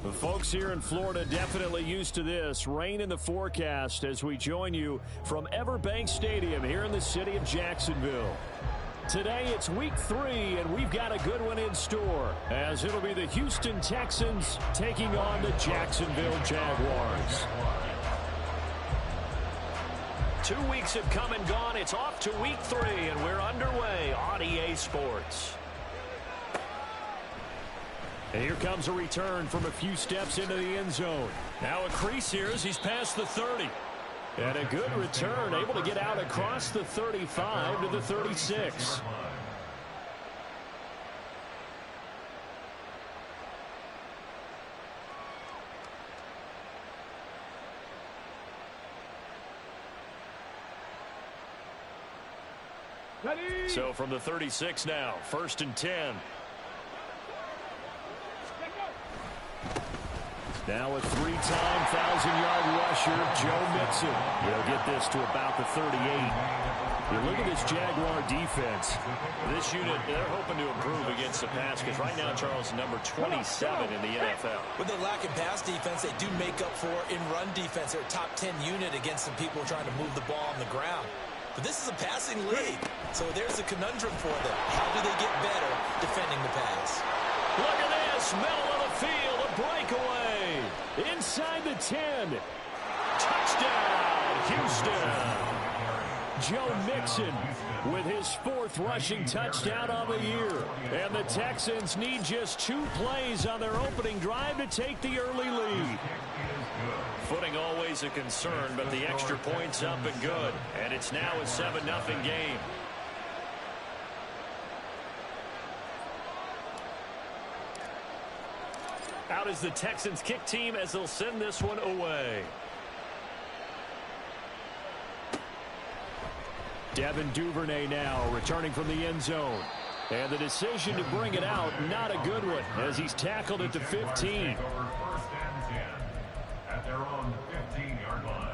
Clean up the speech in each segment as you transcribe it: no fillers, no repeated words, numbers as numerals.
The folks here in Florida definitely used to this. Rain in the forecast as we join you from Everbank Stadium here in the city of Jacksonville. Today it's week 3, and we've got a good one in store, as it'll be the Houston Texans taking on the Jacksonville Jaguars. 2 weeks have come and gone. It's off to week 3, and we're underway on EA Sports. And here comes a return from a few steps into the end zone. Now a crease here as he's past the 30. And a good return, able to get out across the 35 to the 36. So from the 36 now, 1st and 10. Now a 3-time 1,000-yard rusher, Joe Mixon. He'll get this to about the 38. You look at this Jaguar defense. This unit, they're hoping to improve against the pass because right now, Charles, number 27 in the NFL. With the lack of pass defense, they do make up for in run defense. They're a top 10 unit against some people trying to move the ball on the ground. But this is a passing league, so there's a conundrum for them. How do they get better defending the pass? Look at this, middle of the field, a breakaway. Inside the 10. Touchdown, Houston. Joe Mixon with his 4th rushing touchdown of the year. And the Texans need just 2 plays on their opening drive to take the early lead. Footing always a concern, but the extra point's up and good. And it's now a 7-0 game. Out is the Texans kick team as they'll send this one away. Devin Duvernay now returning from the end zone. And the decision to bring it out, not a good one, as he's tackled at the 15. At their own 15-yard line.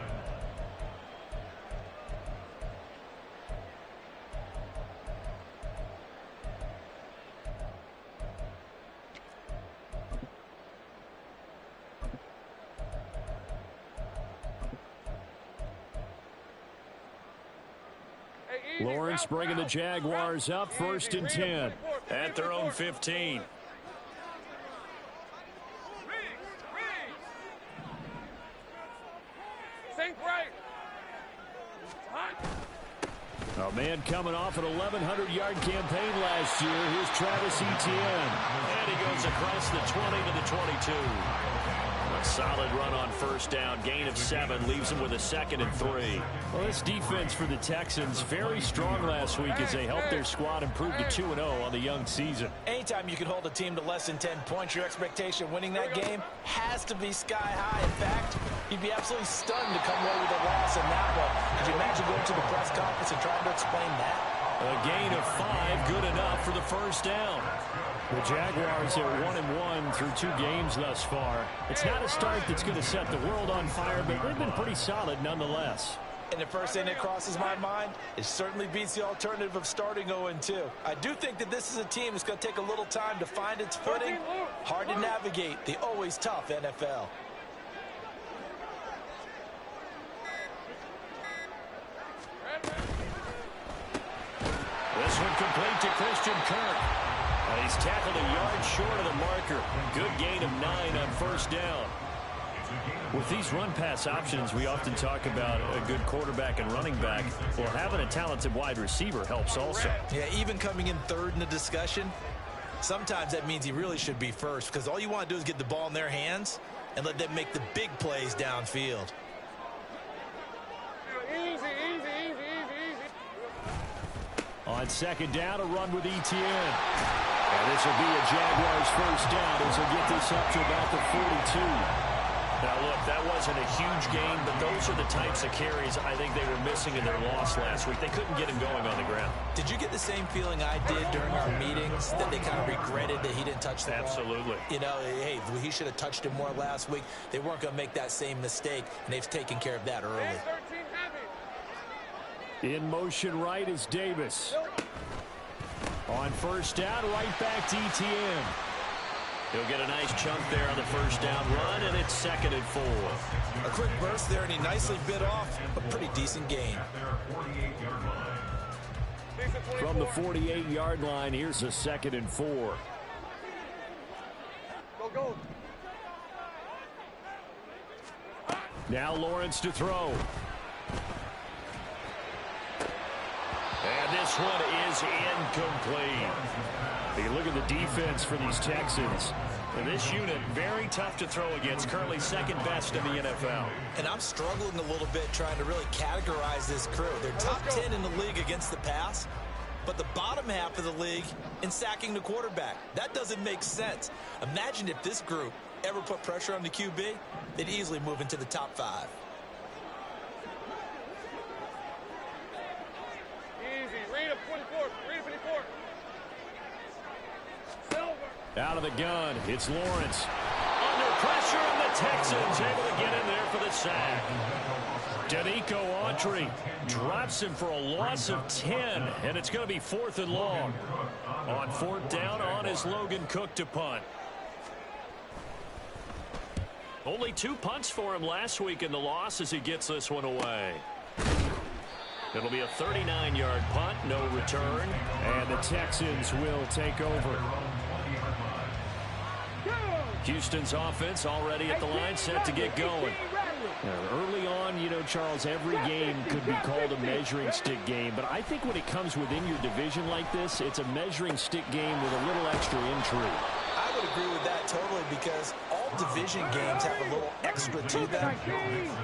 Lawrence bringing the Jaguars up, 1st and 10. At their own 15. A man coming off an 1,100-yard campaign last year. Here's Travis Etienne. And he goes across the 20 to the 22. A solid run on 1st down. Gain of 7 leaves him with a 2nd and 3. Well, this defense for the Texans very strong last week as they helped their squad improve to 2-0 on the young season. Anytime you can hold a team to less than 10 points, your expectation of winning that game has to be sky high. In fact, you'd be absolutely stunned to come away with a loss in that one. Could you imagine going to the press conference and trying to explain that? A gain of 5, good enough for the 1st down. The Jaguars are 1-1 through 2 games thus far. It's not a start that's going to set the world on fire, but they've been pretty solid nonetheless. And the first thing that crosses my mind, it certainly beats the alternative of starting 0-2. I do think that this is a team that's going to take a little time to find its footing. Hard to navigate the always tough NFL. This one complete to Christian Kirk. And he's tackled a yard short of the marker. Good gain of 9 on 1st down. With these run-pass options, we often talk about a good quarterback and running back. Well, having a talented wide receiver helps also. Yeah, even coming in 3rd in the discussion, sometimes that means he really should be 1st because all you want to do is get the ball in their hands and let them make the big plays downfield. On 2nd down, a run with Etienne. And this will be a Jaguars 1st down as he'll get this up to about the 42. Now, look, that wasn't a huge gain, but those are the types of carries I think they were missing in their loss last week. They couldn't get him going on the ground. Did you get the same feeling I did during our meetings, that they kind of regretted that he didn't touch the ball? Absolutely. You know, hey, he should have touched him more last week. They weren't going to make that same mistake, and they've taken care of that early. In motion right is Davis. On 1st down, right back to Etienne. He'll get a nice chunk there on the first down run, and it's 2nd and 4. A quick burst there, and he nicely bit off a pretty decent gain. From the 48-yard line, here's a 2nd and 4. Go. Now Lawrence to throw. And this one is incomplete. You look at the defense for these Texans. And this unit, very tough to throw against, currently 2nd best in the NFL. And I'm struggling a little bit trying to really categorize this crew. They're top 10 in the league against the pass, but the bottom half of the league in sacking the quarterback. That doesn't make sense. Imagine if this group ever put pressure on the QB, they'd easily move into the top 5. Easy. Read up 24. Read 24. Silver. Out of the gun, it's Lawrence. Under pressure, and the Texans able to get in there for the sack. Danico Autry drops him for a loss of 10, and it's going to be 4th and long. On 4th down, on is Logan Cook to punt. Only 2 punts for him last week in the loss as he gets this one away. It'll be a 39-yard punt, no return, and the Texans will take over. Houston's offense already at the line, set to get going. Early on, you know, Charles, every game could be called a measuring stick game, but I think when it comes within your division like this, it's a measuring stick game with a little extra intrigue. I would agree with that totally because all division games have a little extra to them.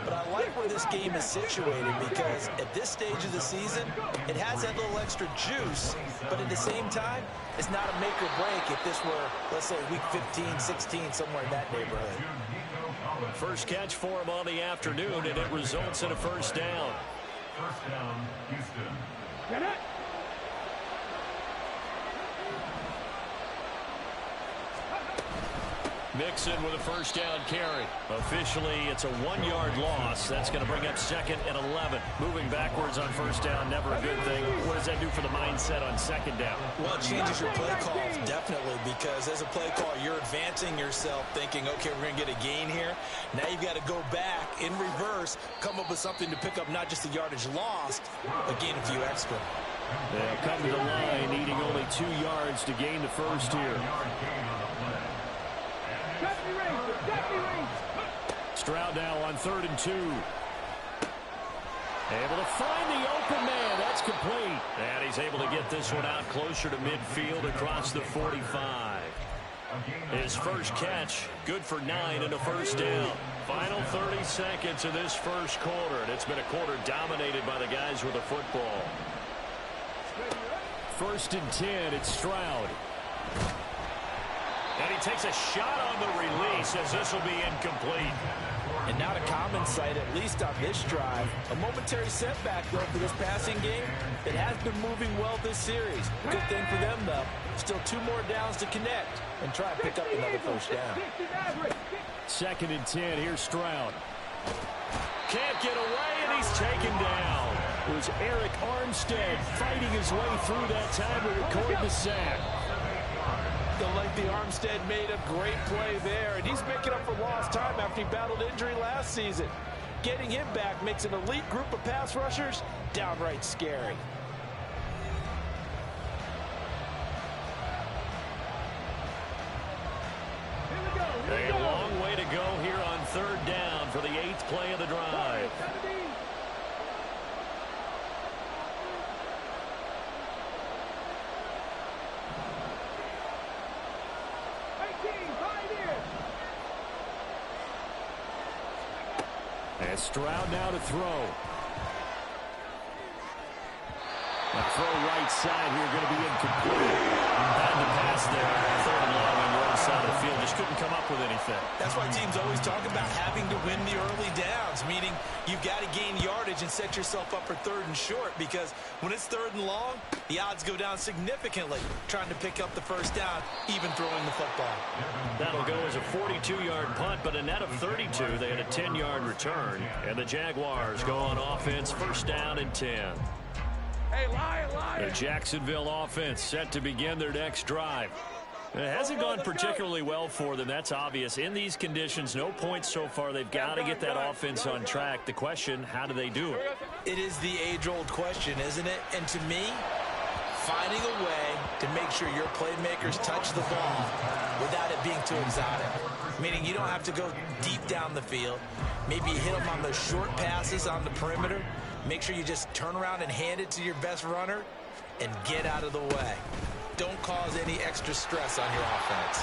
But I like where this game is situated because at this stage of the season, it has that little extra juice, but at the same time, it's not a make or break if this were, let's say, week 15, 16, somewhere in that neighborhood. First catch for him on the afternoon, and it results in a first down. First down, Houston. Get it. Mixon with a first down carry. Officially, it's a 1-yard loss. That's going to bring up 2nd and 11. Moving backwards on first down, never a good thing. What does that do for the mindset on 2nd down? Well, it changes your play calls, definitely, because as a play call, you're advancing yourself thinking, okay, we're going to get a gain here. Now you've got to go back in reverse, come up with something to pick up not just the yardage lost, but gain a few extra. They'll come to the line, needing only 2 yards to gain the first here. Stroud now on 3rd and 2. Able to find the open man. That's complete. And he's able to get this one out closer to midfield across the 45. His first catch, good for 9 and a first down. Final 30 seconds of this first quarter, and it's been a quarter dominated by the guys with the football. 1st and 10, it's Stroud. And he takes a shot on the release as this will be incomplete. And not a common sight, at least on this drive. A momentary setback, though, for this passing game. It has been moving well this series. Good thing for them, though. Still 2 more downs to connect and try and pick up another first down. 2nd and 10, here's Stroud. Can't get away, and he's taken down. It was Eric Armstead fighting his way through that time to record the sack. Like the Armstead made a great play there, and he's making up for lost time after he battled injury last season. Getting him back makes an elite group of pass rushers downright scary. A long way to go here on 3rd down for the 8th play of the drive. And Stroud now to throw. A throw right side here going to be incomplete. Had the pass there. 3rd and long on the right side of the field. Just couldn't come up with anything. That's why teams always talk about having to win the early downs, meaning you've got to gain yardage and set yourself up for 3rd and short, because when it's 3rd and long, the odds go down significantly trying to pick up the first down, even throwing the football. That'll go as a 42-yard punt, but a net of 32. They had a 10-yard return, and the Jaguars go on offense, 1st down and 10. Hey, Lion. The Jacksonville offense set to begin their next drive. It hasn't gone particularly well for them. That's obvious. In these conditions, no points so far. They've got to get that offense on track. The question, how do they do it? It is the age-old question, isn't it? And to me, finding a way to make sure your playmakers touch the ball without it being too exotic. Meaning you don't have to go deep down the field. Maybe you hit them on those short passes on the perimeter. Make sure you just turn around and hand it to your best runner and get out of the way. Don't cause any extra stress on your offense.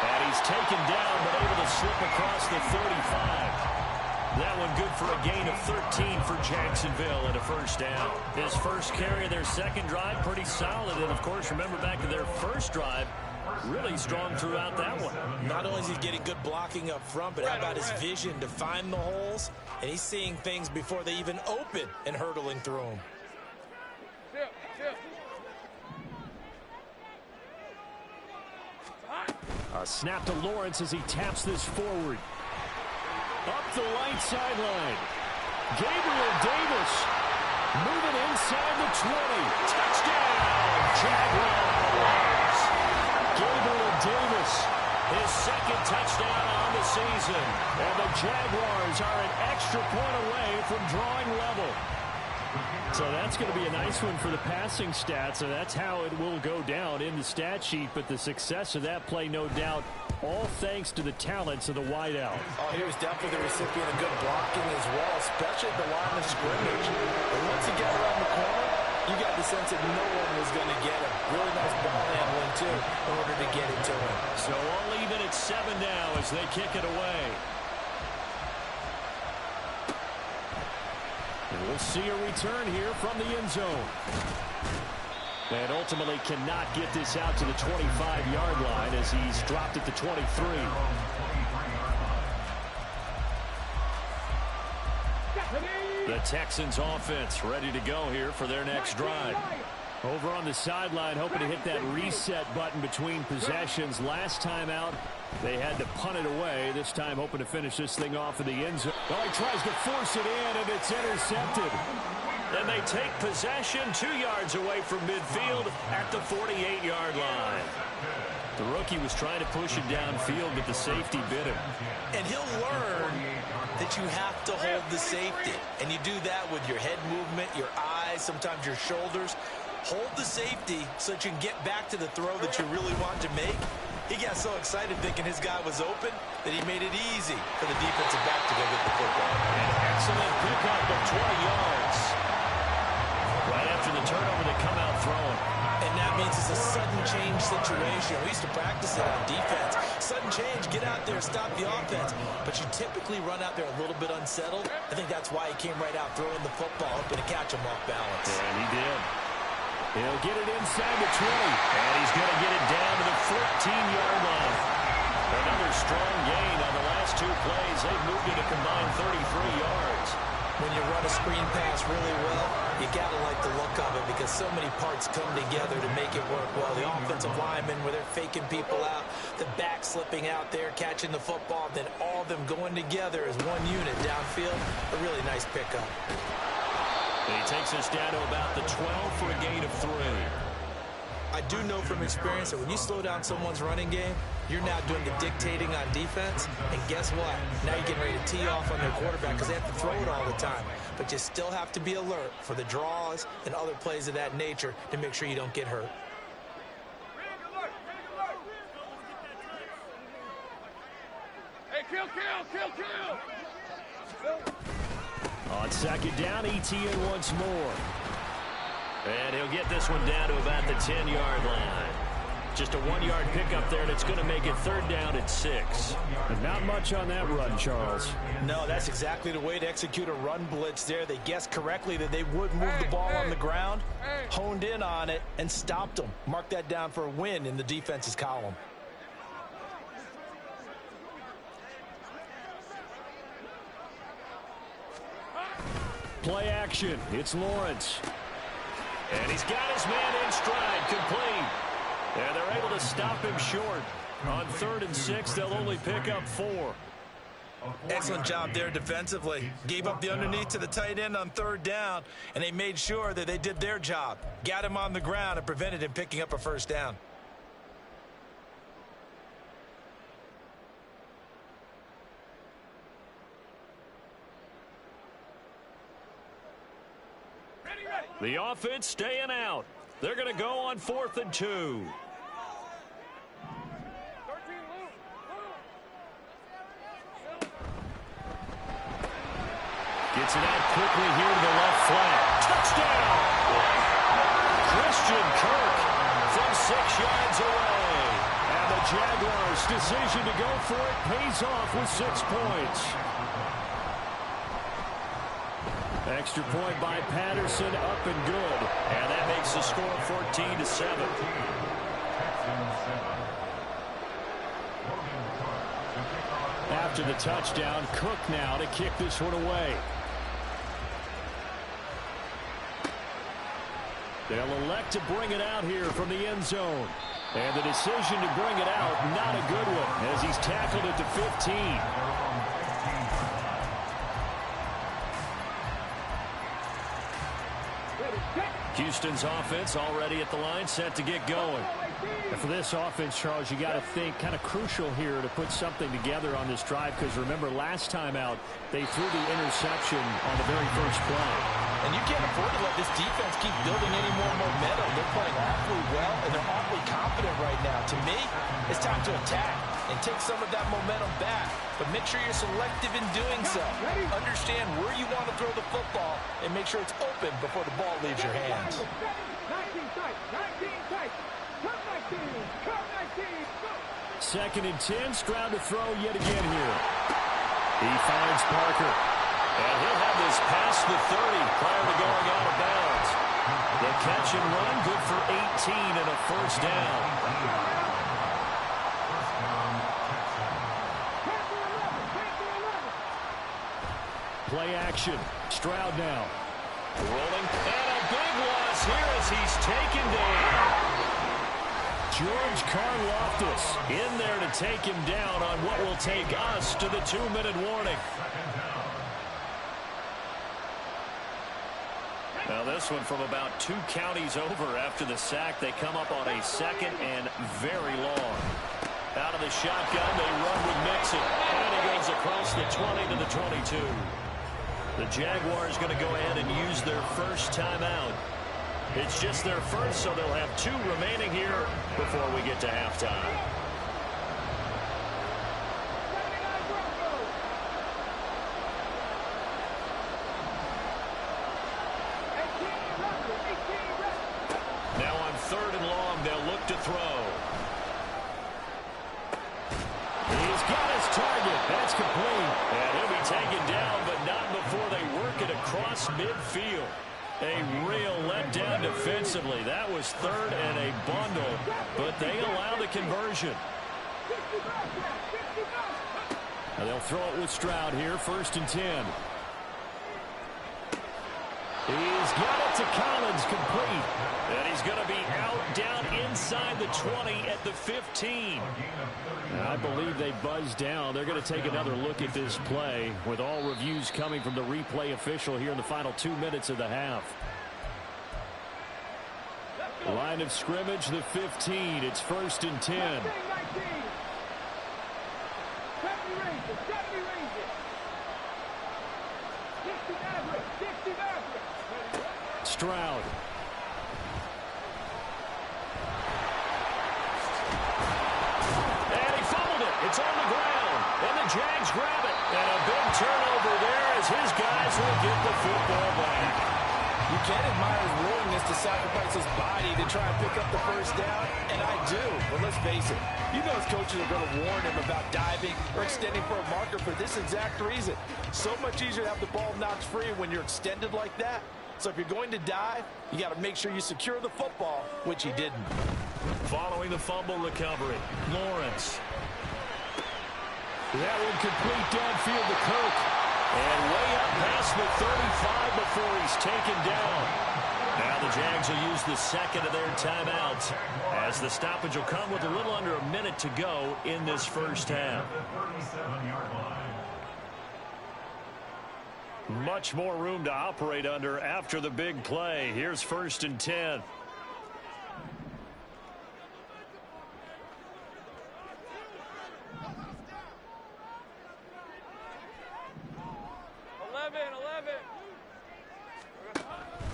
And he's taken down, but able to slip across the 35. That one good for a gain of 13 for Jacksonville and a first down. His first carry of their second drive, pretty solid. And, of course, remember back to their first drive, really strong throughout that one. Not only is he getting good blocking up front, but how about his vision to find the holes? And he's seeing things before they even open and hurtling through them. A snap to Lawrence as he taps this forward. Up the right sideline. Gabriel Davis moving inside the 20. Touchdown, Jaguars. Gabriel Davis, his second touchdown on the season. And the Jaguars are an extra point away from drawing level. So that's going to be a nice one for the passing stats, and that's how it will go down in the stat sheet. But the success of that play, no doubt, all thanks to the talents of the wideout. Oh, he was definitely the recipient of good blocking as well, especially at the line of scrimmage. And once he got around the corner, you got the sense that no one was going to get him. Really nice ball handling, too, in order to get it to him. So all even at 7 now as they kick it away. And we'll see a return here from the end zone. And ultimately cannot get this out to the 25-yard line as he's dropped at the 23. The Texans offense ready to go here for their next drive. Over on the sideline, hoping to hit that reset button between possessions. Last time out, they had to punt it away. This time, hoping to finish this thing off in the end zone. Oh, he tries to force it in, and it's intercepted. And they take possession 2 yards away from midfield at the 48-yard line. The rookie was trying to push it downfield, but the safety bit him. And he'll learn that you have to hold the safety. And you do that with your head movement, your eyes, sometimes your shoulders. Hold the safety so that you can get back to the throw that you really want to make. He got so excited thinking his guy was open that he made it easy for the defensive back to go get the football. An excellent pickup of 20 yards. Right after the turnover, they come out throwing. And that means it's a sudden change situation. We used to practice it on defense. Sudden change, get out there, stop the offense. But you typically run out there a little bit unsettled. I think that's why he came right out throwing the football, hoping to catch him off balance. And he did. He'll get it inside the 20. And he's going to get it down to the 14-yard line. Another strong gain on the last 2 plays. They've moved it a combined 33 yards. When you run a screen pass really well, you got to like the look of it because so many parts come together to make it work well. The offensive linemen, where they're faking people out, the back slipping out there, catching the football, then all of them going together as one unit downfield. A really nice pickup. And he takes us down to about the 12 for a gain of 3. I do know from experience that when you slow down someone's running game, you're now doing the dictating on defense. And guess what? Now you're getting ready to tee off on their quarterback because they have to throw it all the time. But you still have to be alert for the draws and other plays of that nature to make sure you don't get hurt. Hey, kill! On second down, ETN once more. And he'll get this one down to about the 10-yard line. Just a 1-yard pickup there, and it's going to make it 3rd down at 6. And not much on that run, Charles. No, that's exactly the way to execute a run blitz there. They guessed correctly that they would move the ball on the ground, honed in on it, and stopped them. Mark that down for a win in the defense's column. Play action. It's Lawrence. And he's got his man in stride, complete. And they're able to stop him short. On 3rd and 6, they'll only pick up 4. Excellent job there defensively. Gave up the underneath to the tight end on 3rd down, and they made sure that they did their job. Got him on the ground and prevented him picking up a 1st down. The offense staying out. They're going to go on 4th and 2. Gets it out quickly here to the left flank. Touchdown! Christian Kirk from 6 yards away. And the Jaguars' decision to go for it pays off with 6 points. Extra point by Patterson, up and good. And that makes the score 14-7. After the touchdown, Cook now to kick this one away. They'll elect to bring it out here from the end zone. And the decision to bring it out, not a good one, as he's tackled at the 15. Houston's offense already at the line, set to get going. And for this offense, Charles, you got to think kind of crucial here to put something together on this drive, because remember last time out they threw the interception on the very first play. And you can't afford to let this defense keep building any more momentum. They're playing awfully well, and they're awfully confident right now. To me, it's time to attack and take some of that momentum back. But make sure you're selective in doing so. Understand where you want to throw the football and make sure it's open before the ball leaves your hands. 19 tight, 19 tight. Come 19, come 19, go. 2nd and 10, Stroud to throw yet again here. He finds Parker. And he'll have this past the 30 prior to going out of bounds. The catch and run, good for 18 and a first down. Play action. Stroud now. Rolling, and a big loss here as he's taken down. George Karlaftis In there to take him down on what will take us to the 2-minute warning. Now this one from about 2 counties over after the sack. They come up on a 2nd and very long. Out of the shotgun, they run with Mixon. And he goes across the 20 to the 22. The Jaguars going to go ahead and use their first timeout. It's just their first, so they'll have 2 remaining here before we get to halftime. Now on 3rd and long, they'll look to throw. He's got his target. That's complete. And he'll be taken down, but not before they work it across midfield. A real letdown defensively. That was 3rd and a bundle, but they allow the conversion. Now they'll throw it with Stroud here, 1st and 10. He's got it to Collins, complete. And he's going to be out down inside the 20 at the 15. I believe they buzzed down. They're going to take another look at this play, with all reviews coming from the replay official here in the final 2 minutes of the half. Line of scrimmage, the 15. It's 1st and 10. Stroud. And he fumbled it. It's on the ground. And the Jags grab it. And a big turnover there as his guys will get the football back. You can admire his willingness to sacrifice his body to try and pick up the first down, and I do. But let's face it, you know his coaches are going to warn him about diving or extending for a marker for this exact reason. So much easier to have the ball knocked free when you're extended like that. So if you're going to dive, you got to make sure you secure the football, which he didn't. Following the fumble recovery, Lawrence. That one complete downfield to Kirk. And way up past the 35 before he's taken down. Now the Jags will use the 2nd of their timeouts, as the stoppage will come with a little under a minute to go in this first half. Much more room to operate under after the big play. Here's 1st and 10.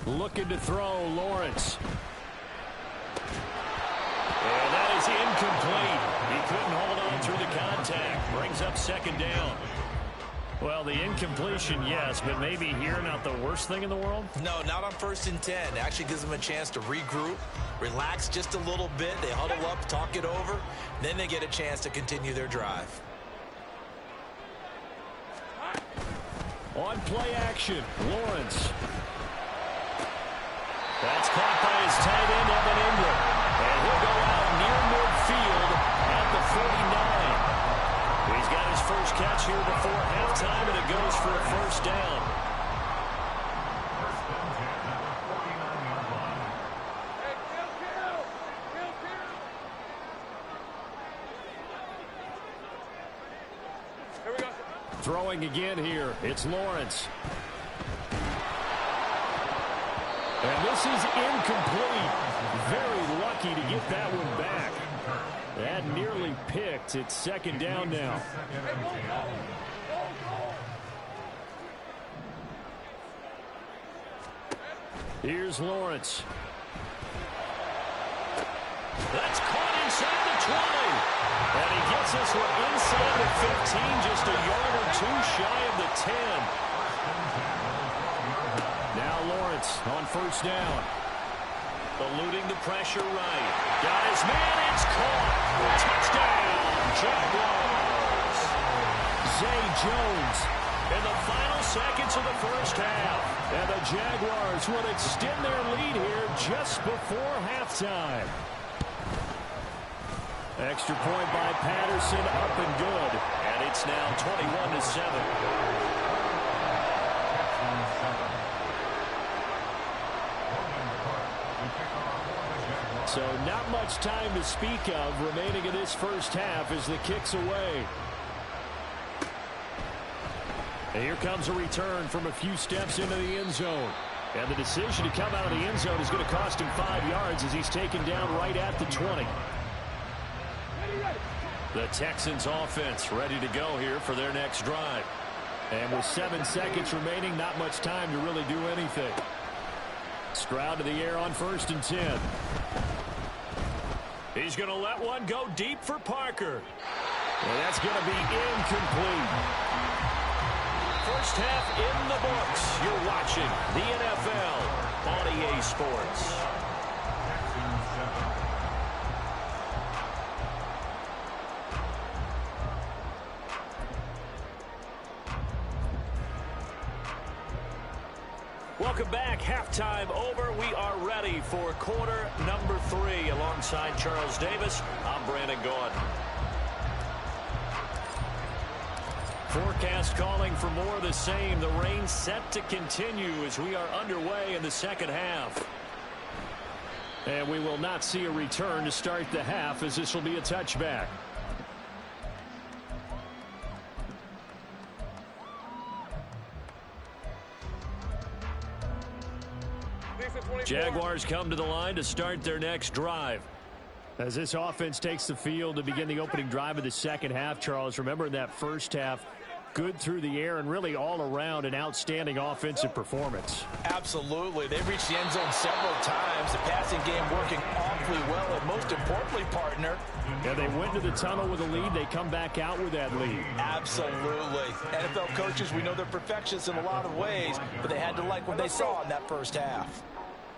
Looking to throw, Lawrence. And that is incomplete. He couldn't hold on through the contact. Brings up second down. Well, the incompletion, yes, but maybe here not the worst thing in the world? No, not on 1st and 10. Actually gives them a chance to regroup, relax just a little bit. They huddle up, talk it over. Then they get a chance to continue their drive. On play action, Lawrence. That's caught by his tight end, Evan Ingram. And he'll go out near midfield at the 49. He's got his first catch here before halftime, and it goes for a first down. Here we go. Throwing again here, it's Lawrence. And this is incomplete. Very lucky to get that one back. That nearly picked. It's second down now. Here's Lawrence. That's caught inside the 20. And he gets this one inside the 15, just a yard or two shy of the 10. Now Lawrence on first down. Eluding the pressure right. Got his man, it's caught. Touchdown, Jaguars. Zay Jones in the final seconds of the first half. And the Jaguars will extend their lead here just before halftime. Extra point by Patterson, up and good. And it's now 21-7. So not much time to speak of remaining in this first half as the kick's away. And here comes a return from a few steps into the end zone. And the decision to come out of the end zone is going to cost him 5 yards as he's taken down right at the 20. The Texans offense ready to go here for their next drive. And with 7 seconds remaining, not much time to really do anything. Stroud to the air on 1st and 10. He's going to let one go deep for Parker. And that's going to be incomplete. First half in the books. You're watching the NFL on EA Sports. Welcome back. Halftime over. We are ready for quarter number 3. Alongside Charles Davis, I'm Brandon Gaudin. Forecast calling for more of the same. The rain set to continue as we are underway in the second half. And we will not see a return to start the half as this will be a touchback. Jaguars come to the line to start their next drive. As this offense takes the field to begin the opening drive of the second half, Charles, remember in that first half, good through the air and really all around an outstanding offensive performance. Absolutely. They've reached the end zone several times. The passing game working awfully well, and most importantly, partner. Yeah, they went to the tunnel with a lead. They come back out with that lead. Absolutely. NFL coaches, we know they're perfectionists in a lot of ways, but they had to like what they saw in that first half.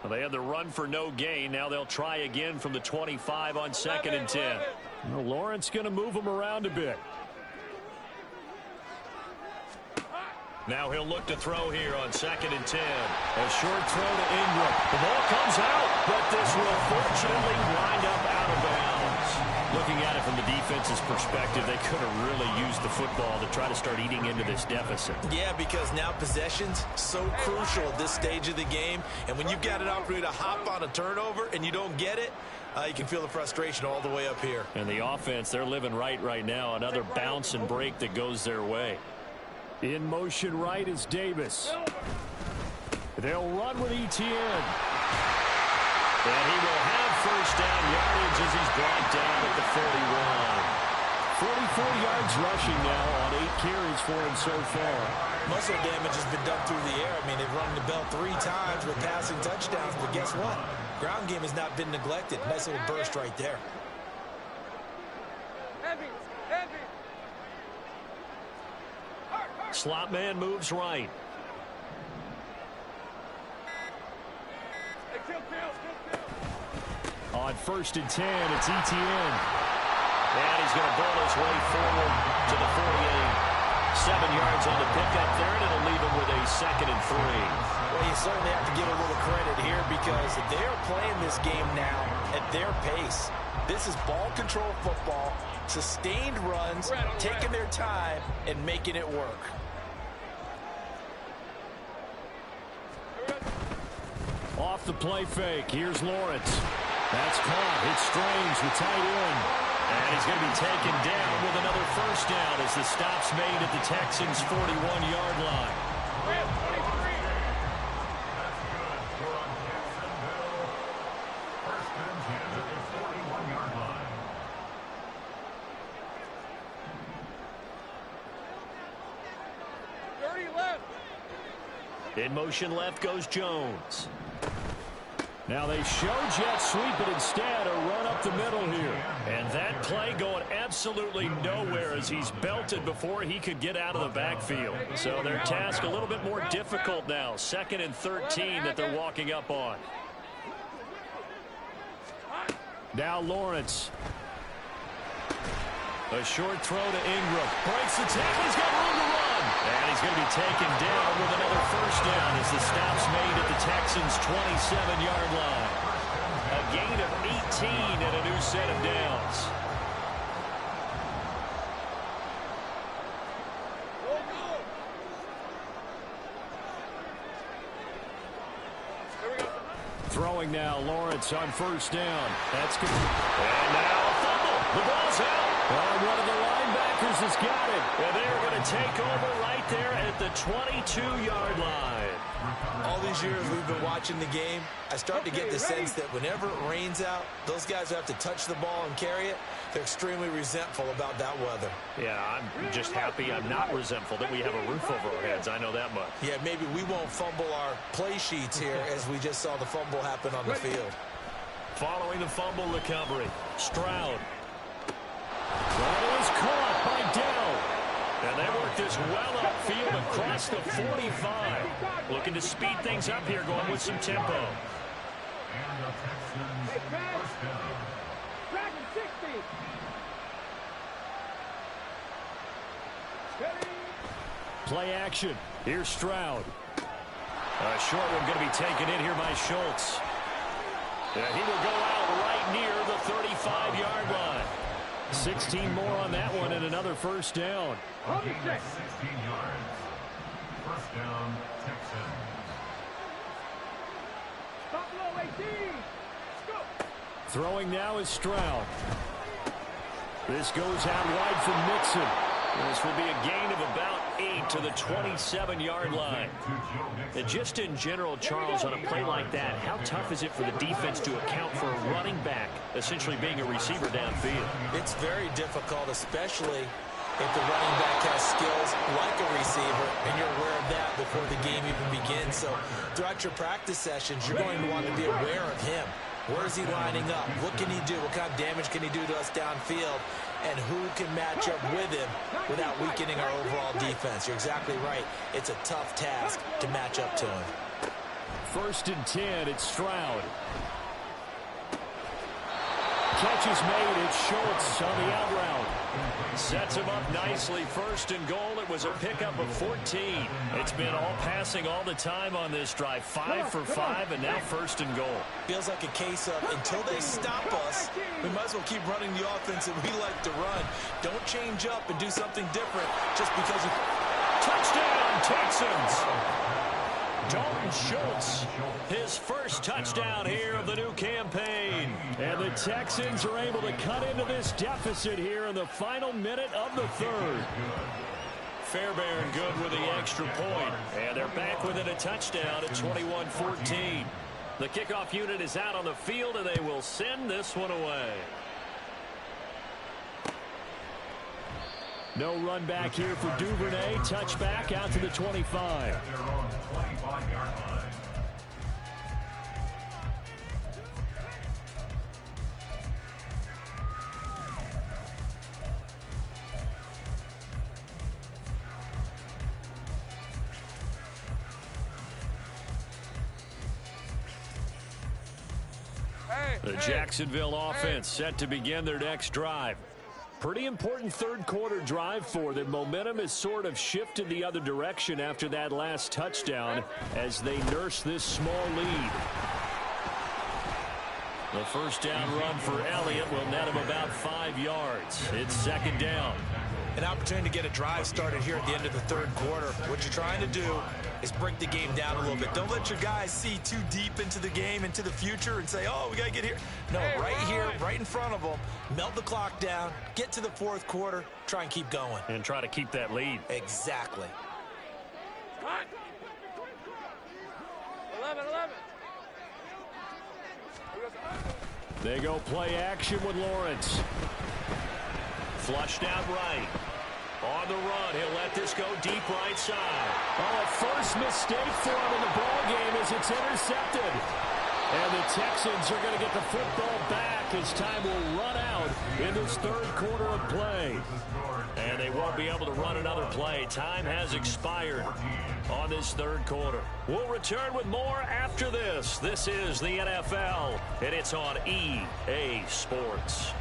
Well, they had the run for no gain. Now they'll try again from the 25 on 2nd and 10. Well, Lawrence going to move them around a bit. Now he'll look to throw here on 2nd and 10. A short throw to Ingram. The ball comes out, but this will fortunately wind up out of bounds. Looking at it from the defense's perspective, they could have really used the football to try to start eating into this deficit. Yeah, because now possession's so crucial at this stage of the game. And when you've got an opportunity to hop on a turnover and you don't get it, you can feel the frustration all the way up here. And the offense, they're living right now. Another bounce and break that goes their way. In motion right is Davis. They'll run with Etienne. And he will have first down yardage as he's brought down at the 41. 44 yards rushing now on 8 carries for him so far. Muscle damage has been done through the air. I mean, they've rung the bell 3 times with passing touchdowns, but guess what? Ground game has not been neglected. Nice little burst right there. Slot man moves right. On 1st and 10, it's ETN. And he's going to ball his way forward to the 48. 7 yards on the pickup there, and it'll leave him with a 2nd and 3. Well, you certainly have to give a little credit here because they're playing this game now at their pace. This is ball control football, sustained runs, taking their time, and making it work. Off the play fake, here's Lawrence. That's caught. It's Strange, the tight end. And he's going to be taken down with another 1st down as the stop's made at the Texans' 41-yard line. In motion left goes Jones. Now they show jet sweep, but instead a run up the middle here. And that play going absolutely nowhere as he's belted before he could get out of the backfield. So their task a little bit more difficult now. 2nd and 13 that they're walking up on. Now Lawrence. A short throw to Ingram. Breaks the tackle. He's got room to run. And he's going to be taken down with another 1st down as the stop's made at the Texans' 27-yard line. A gain of 18 and a new set of downs. Throwing now, Lawrence on 1st down. That's good. And now a fumble. The ball's out. Well, one of the linebackers has got it. And they're going to take over right there at the 22-yard line. All these years we've been watching the game, I start to get the sense that whenever it rains out, those guys who have to touch the ball and carry it, they're extremely resentful about that weather. Yeah, I'm just happy I'm not resentful that we have a roof over our heads. I know that much. Yeah, maybe we won't fumble our play sheets here as we just saw the fumble happen on the field. Following the fumble recovery, Stroud. That is caught by Dell. And they work this well upfield across the 45. Looking to speed things up here, going with some tempo. And the Texans first down. Dragon 60. Play action. Here's Stroud. A short one going to be taken in here by Schultz. And he will go out right near the 35-yard line. 16 more on that one and another 1st down. A gain of 16 yards. 1st down, Texans. Buffalo 18. Go. Throwing now is Stroud. This goes out wide from Mixon. This will be a gain of about 8 to the 27-yard line. And just in general, Charles, on a play like that, how tough is it for the defense to account for a running back essentially being a receiver downfield? It's very difficult, especially if the running back has skills like a receiver, and you're aware of that before the game even begins. So throughout your practice sessions, you're going to want to be aware of him. Where is he lining up? What can he do? What kind of damage can he do to us downfield? And who can match up with him without weakening our overall defense? You're exactly right. It's a tough task to match up to him. 1st and 10, it's Stroud. Catch is made. It's Schultz on the out route. Sets him up nicely. 1st and goal. It was a pickup of 14. It's been all passing all the time on this drive. 5 for 5, and now 1st and goal. Feels like a case of until they stop us, we might as well keep running the offense that we like to run. Don't change up and do something different just because you... Touchdown, Texans! Dalton Schultz, his 1st touchdown here of the new campaign. And the Texans are able to cut into this deficit here in the final minute of the 3rd. Fairbairn good with the extra point. And they're back within a touchdown at 21-14. The kickoff unit is out on the field, and they will send this one away. No run back here for Duvernay. Touchback out to the 25. At their own 25-yard line. The Jacksonville offense set to begin their next drive. Pretty important third quarter drive for them. Momentum has sort of shifted the other direction after that last touchdown as they nurse this small lead. The first down run for Elliott will net him about 5 yards. It's second down. An opportunity to get a drive started here at the end of the third quarter. What you're trying to do is break the game down a little bit. Don't let your guys see too deep into the game, into the future, and say, oh, we got to get here. No, right here, right in front of them, melt the clock down, get to the fourth quarter, try and keep going. And try to keep that lead. Exactly. 11. They go play action with Lawrence. Flushed out right. On the run, he'll let this go deep right side. Oh, a first mistake for him in the ball game as it's intercepted. And the Texans are going to get the football back as time will run out in this third quarter of play. And they won't be able to run another play. Time has expired on this third quarter. We'll return with more after this. This is the NFL, and it's on EA Sports.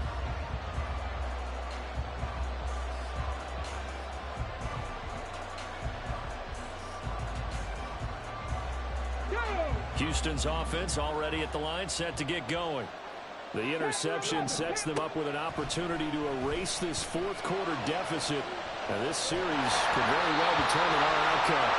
Houston's offense already at the line, set to get going. The interception sets them up with an opportunity to erase this fourth quarter deficit. Now this series could very well determine our outcome.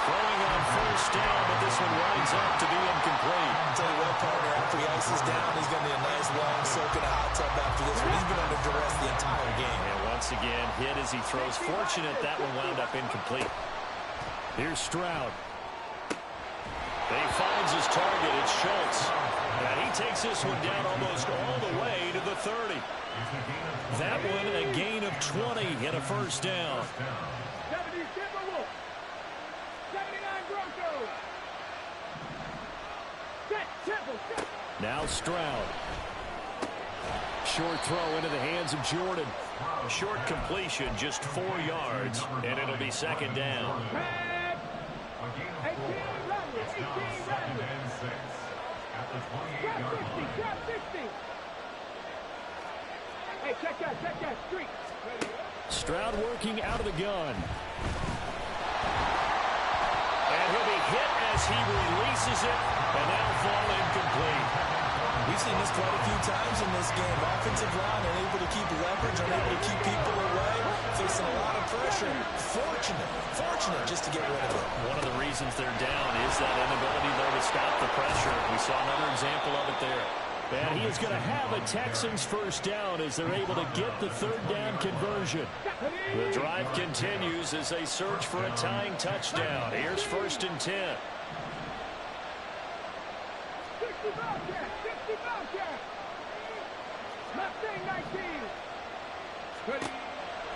Throwing on first down, but this one winds up to be incomplete. I'll tell you what, partner, after he ices down, he's going to be a nice long soak in a hot tub after this one. He's been under duress the entire game. And once again, hit as he throws. Fortunate that one wound up incomplete. Here's Stroud. He finds his target. It's Schultz. And he takes this one down almost all the way to the 30. That one a gain of 20 and a first down. 70 Timberwolves. 79 Broncos. Set, Temple, set. Now Stroud. Short throw into the hands of Jordan. Short completion, just 4 yards, and it'll be second down. 18 Trap 60. Hey, check that streak. Stroud working out of the gun. And he'll be hit as he releases it, and that'll fall incomplete. We've seen this quite a few times in this game. Offensive line unable to keep leverage, unable to keep people away, facing a lot of pressure. Fortunate just to get rid of it. One of the reasons they're down is that inability, though, to stop the pressure. We saw another example of it there. And he is going to have a Texans first down as they're able to get the third down conversion. The drive continues as they search for a tying touchdown. Here's 1st and 10. 60 Bobcat. Mustang 19.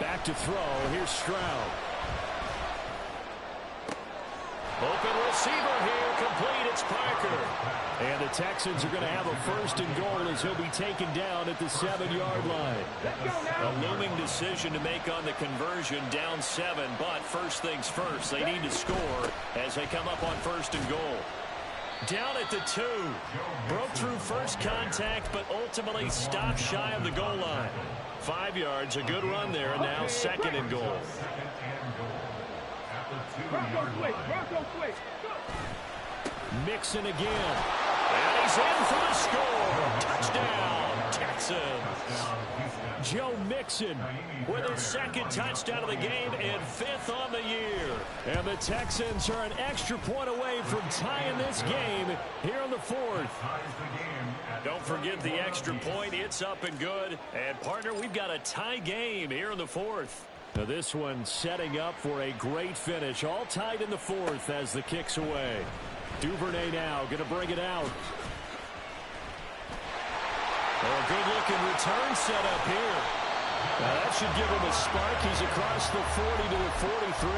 Back to throw. Here's Stroud. Open receiver here. Complete. It's Parker. And the Texans are going to have a 1st and goal as he'll be taken down at the 7-yard line. A looming decision to make on the conversion, down 7. But first things first, they need to score as they come up on 1st and goal. Down at the 2. Broke through first contact, but ultimately stopped shy of the goal line. 5 yards, a good run there, and now 2nd and goal. Bronco switch. Mixon again. And he's in for the score. Touchdown, Texans. Joe Mixon with his 2nd touchdown of the game and 5th on the year. And the Texans are an extra point away from tying this game here in the 4th. Don't forget the extra point. It's up and good. And, partner, we've got a tie game here in the 4th. Now this one setting up for a great finish. All tied in the 4th as the kick's away. Duvernay now going to bring it out. Oh, a good-looking return set up here. Now that should give him a spark. He's across the 40 to the 43.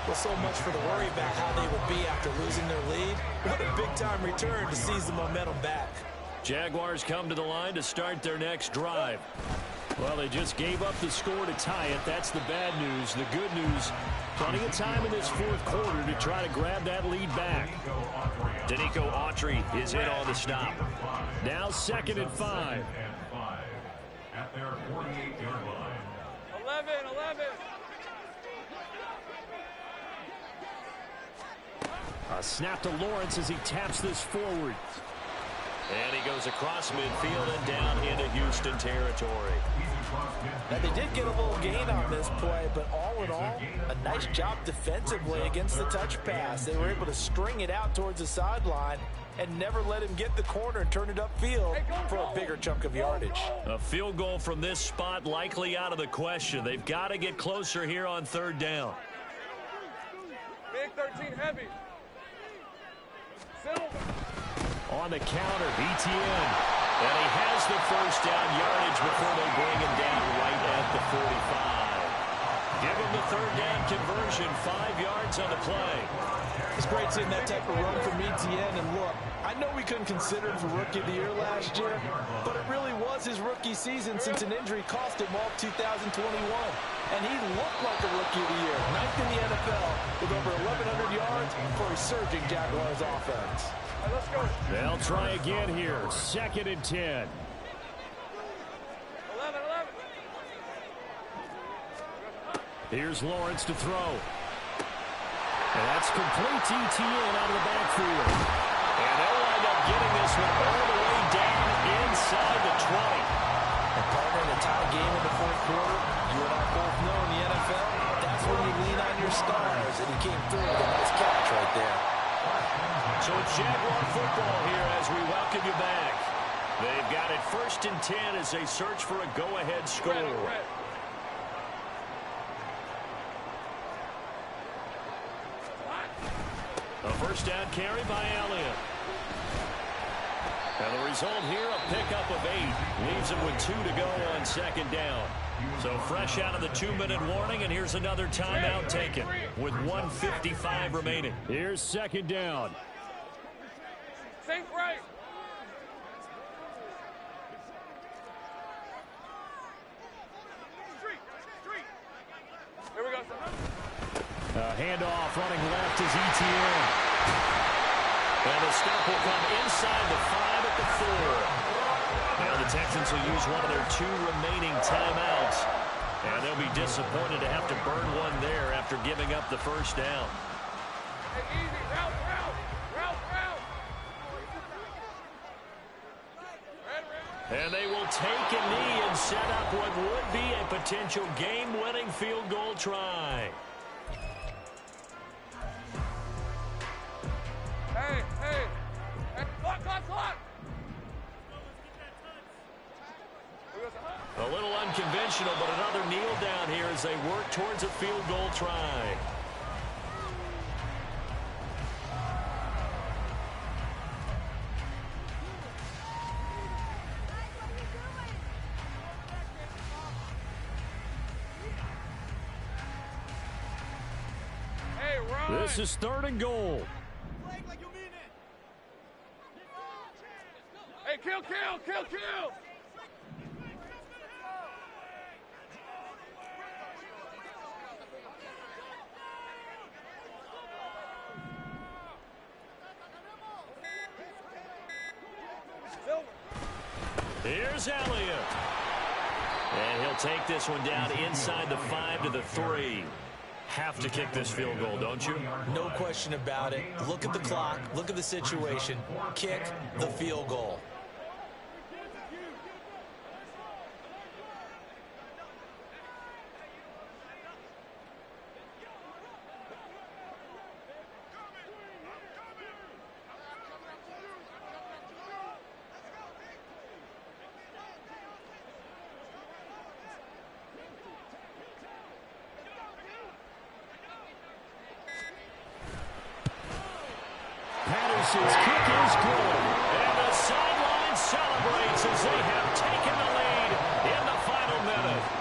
Well, so much for the worry about how they would be after losing their lead. What a big-time return to seize the momentum back. Jaguars come to the line to start their next drive. Well, they just gave up the score to tie it. That's the bad news. The good news, plenty of time in this fourth quarter to try to grab that lead back. Danico Autry is in on the stop. Now 2nd and 5. At their 48-yard line. 11. A snap to Lawrence as he taps this forward. And he goes across midfield and down into Houston territory. Now, they did get a little gain on this play, but all in all, a nice job defensively against the touch pass. They were able to string it out towards the sideline and never let him get the corner and turn it upfield for a bigger chunk of yardage. A field goal from this spot likely out of the question. They've got to get closer here on 3rd down. Big 13 heavy. Silver. On the counter, BTN. And he has the 1st down yardage before they bring him down right at the 45. Give him the 3rd down conversion, 5 yards on the play. It's great seeing that type of run from ETN. And look, I know we couldn't consider him for Rookie of the Year last year, but it really was his rookie season since an injury cost him all of 2021. And he looked like a Rookie of the Year, 9th in the NFL with over 1,100 yards for a surging Jaguars offense. Right, let's go. They'll try again here. 2nd and 10. 11. Here's Lawrence to throw. And that's complete to ETN out of the backfield. And they'll wind up getting this one all the way down inside the 20. And partner, in a tie game in the fourth quarter, you and I both know in the NFL, that's when you lean on your stars. And he came through with a nice catch right there. So it's Jaguar football here as we welcome you back. They've got it 1st and 10 as they search for a go-ahead score. A 1st down carry by Elliott. And the result here, a pickup of 8. Leaves him with 2 to go on 2nd down. So fresh out of the 2-minute warning, and here's another timeout taken with 1:55 remaining. Here's 2nd down. Safe right. Street. Here we go, son. Handoff running left is ETN. And the stop will come inside the 5 at the 4. Now the Texans will use one of their 2 remaining timeouts. And they'll be disappointed to have to burn one there after giving up the 1st down. Hey, easy. Route. And they will take a knee and set up what would be a potential game-winning field goal try. Hey. Clock. A little unconventional, but another kneel down here as they work towards a field goal try. Hey, run. This is 3rd and goal. Hey, kill. Here's Elliott. And he'll take this one down inside the 5 to the 3. Have to kick this field goal, don't you? No question about it. Look at the clock. Look at the situation. Kick the field goal. Patterson's kick is good. And the sideline celebrates as they have taken the lead in the final minute.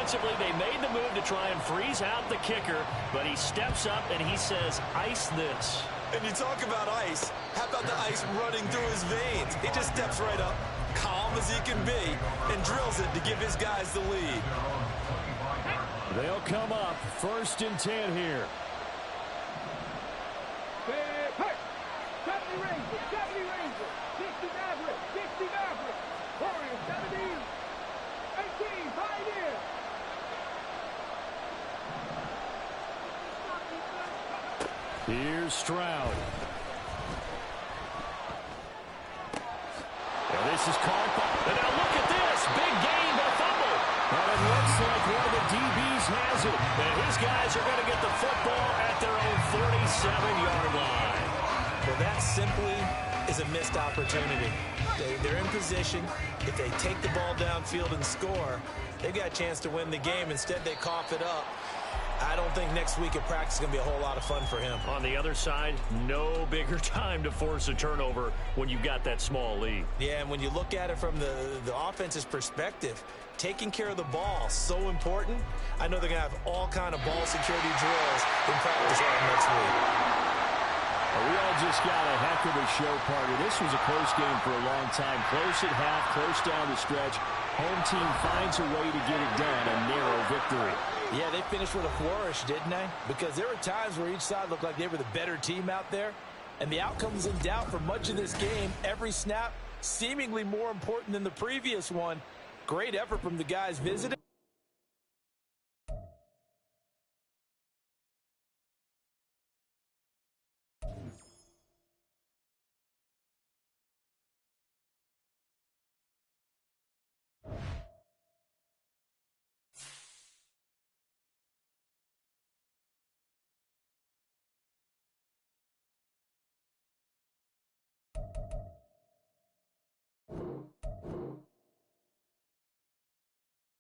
Defensively, they made the move to try and freeze out the kicker, but he steps up and he says, ice this. And you talk about ice. How about the ice running through his veins? He just steps right up, calm as he can be, and drills it to give his guys the lead. They'll come up 1st and 10 here. 70 Rangers, 60 Mavericks, 60 Mavericks. Warriors, 70, 18, Pioneer. Here's Stroud. And this is caught by... And now look at this. Big gain, but a fumble. And it looks like one of the DBs has it. And his guys are going to get the football at their own 37-yard line. Well, that simply is a missed opportunity. They're in position. If they take the ball downfield and score, they've got a chance to win the game. Instead, they cough it up. I don't think next week at practice is going to be a whole lot of fun for him. On the other side, no bigger time to force a turnover when you've got that small lead. Yeah, and when you look at it from the offense's perspective, taking care of the ball so important. I know they're going to have all kind of ball security drills in practice next week. We all just got a heck of a show, partner. This was a close game for a long time. Close at half, close down the stretch. Home team finds a way to get it done, a narrow victory. Yeah, they finished with a flourish, didn't they? Because there were times where each side looked like they were the better team out there. And the outcome was in doubt for much of this game. Every snap seemingly more important than the previous one. Great effort from the guys visiting.